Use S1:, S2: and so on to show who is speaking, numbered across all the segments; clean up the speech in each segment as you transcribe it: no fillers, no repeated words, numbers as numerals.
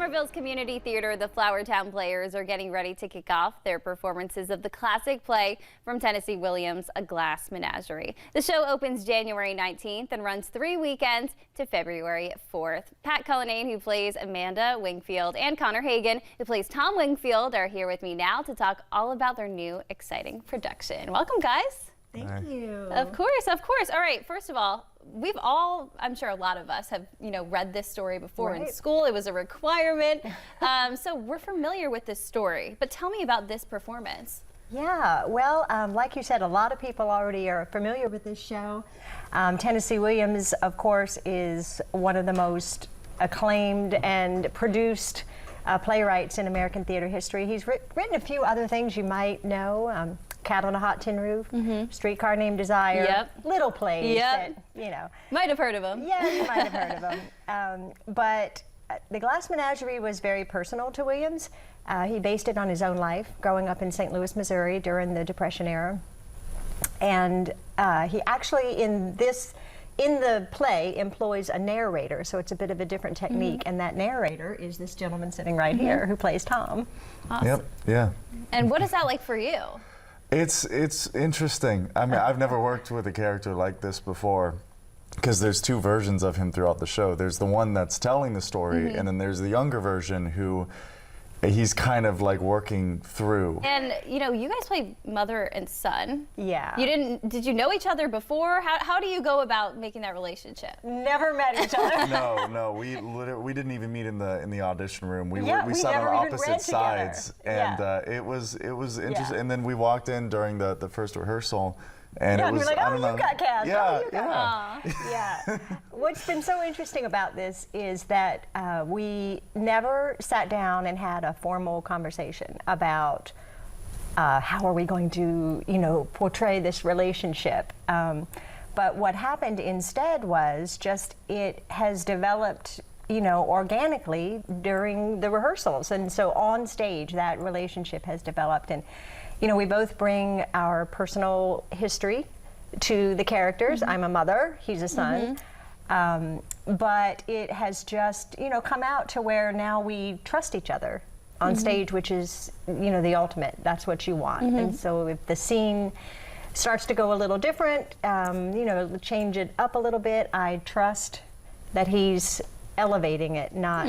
S1: Summerville's community theater, the Flowertown Players, are getting ready to kick off their performances of the classic play from Tennessee Williams, A Glass Menagerie. The show opens January 19th and runs 3 weekends to February 4th. Pat Cullinane, who plays Amanda Wingfield, and Connor Hagan, who plays Tom Wingfield, are here with me now to talk all about their new exciting production. Welcome, guys.
S2: Thank you.
S1: Of course, of course. All right, first of all, we've all, I'm sure a lot of us have, read this story before in school. It was a requirement. So we're familiar with this story, but tell me about this performance.
S2: Yeah, well, like you said, a lot of people already are familiar with this show. Tennessee Williams, of course, is one of the most acclaimed and produced playwrights in American theater history. He's written a few other things you might know. Cat on a Hot Tin Roof, Streetcar Named Desire, little plays that,
S1: Might have heard of them.
S2: Yeah, you might have heard of them. But The Glass Menagerie was very personal to Williams. He based it on his own life, growing up in St. Louis, Missouri during the Depression era. And he actually, in the play, employs a narrator, so it's a bit of a different technique. And that narrator is this gentleman sitting right here who plays Tom.
S1: Awesome.
S3: Yep, yeah.
S1: And what is that like for you?
S3: It's interesting. I mean, I've never worked with a character like this before, because there's two versions of him throughout the show. There's the one that's telling the story, and then there's the younger version who he's kind of like working through.
S1: And you guys play mother and son.
S2: Yeah.
S1: Did you know each other before? How do you go about making that relationship?
S2: Never met each other.
S3: No, we didn't even meet in the audition room. We sat
S2: never
S3: on
S2: even
S3: opposite
S2: read
S3: sides, and it was interesting. And then we walked in during the first rehearsal. And it was,
S2: we're like,
S3: I don't know.
S2: You got cast.
S3: Yeah,
S2: you got yeah. What's been so interesting about this is that we never sat down and had a formal conversation about how are we going to, portray this relationship. But what happened instead was just it has developed, organically during the rehearsals. And so on stage, that relationship has developed. And we both bring our personal history to the characters. I'm a mother, he's a son. But it has just, come out to where now we trust each other on stage, which is, the ultimate. That's what you want. And so if the scene starts to go a little different, change it up a little bit, I trust that he's elevating it, not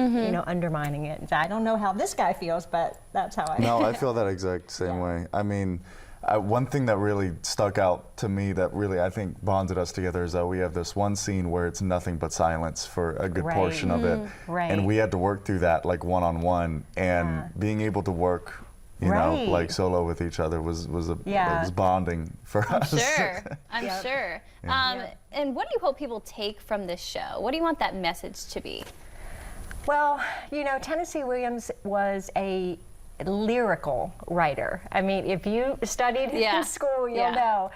S2: undermining it. I don't know how this guy feels, but that's how I feel.
S3: No, I feel that exact same way. I mean, one thing that really stuck out to me that really I think bonded us together is that we have this one scene where it's nothing but silence for a good portion of it. And we had to work through that like one-on-one, and being able to work like solo with each other was bonding for us.
S1: I'm sure. And what do you hope people take from this show? What do you want that message to be?
S2: Well, Tennessee Williams was a lyrical writer. I mean, if you studied in school, you'll know.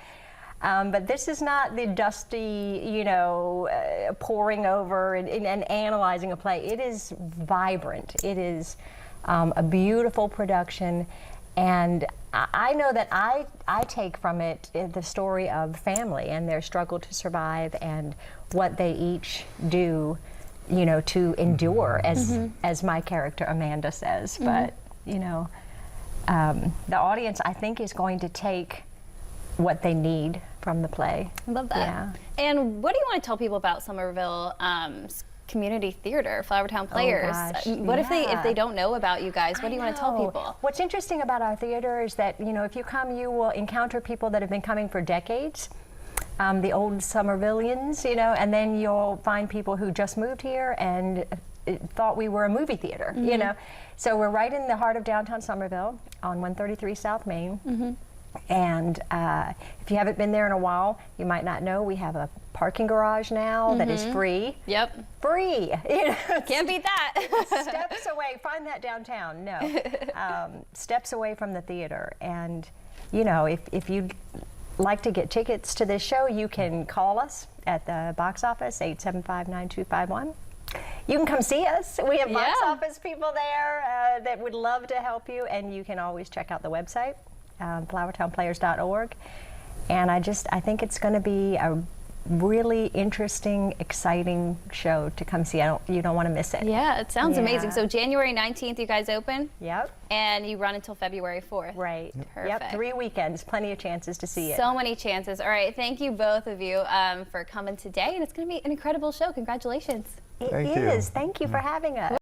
S2: But this is not the dusty, poring over and analyzing a play. It is vibrant. It is a beautiful production, and I know that I take from it the story of family and their struggle to survive and what they each do, to endure, as my character Amanda says. But the audience, I think, is going to take what they need from the play.
S1: I love that. Yeah. And what do you want to tell people about Summerville community theater, Flowertown Players? What if they don't know about you guys? What do you want to tell people?
S2: What's interesting about our theater is that, if you come, you will encounter people that have been coming for decades, the old Summervillians, and then you'll find people who just moved here and thought we were a movie theater, So we're right in the heart of downtown Summerville on 133 South Main. And if you haven't been there in a while, you might not know we have a parking garage now that is free. Free.
S1: Can't beat that.
S2: Steps away. Find that downtown. No. Steps away from the theater. And, if you'd like to get tickets to this show, you can call us at the box office, 875-9251. You can come see us. We have box office people there that would love to help you. And you can always check out the website. Flowertownplayers.org, and I think it's going to be a really interesting, exciting show to come see. You don't want to miss it.
S1: Yeah, it sounds amazing.
S2: Yeah.
S1: So January 19th, you guys open?
S2: Yep.
S1: And you run until February 4th.
S2: Right.
S1: Perfect.
S2: Yep. 3 weekends, plenty of chances to see it.
S1: So many chances. All right, thank you both of you for coming today, and it's going to be an incredible show. Congratulations.
S2: It
S3: Thank you.
S2: is. Thank you for having us.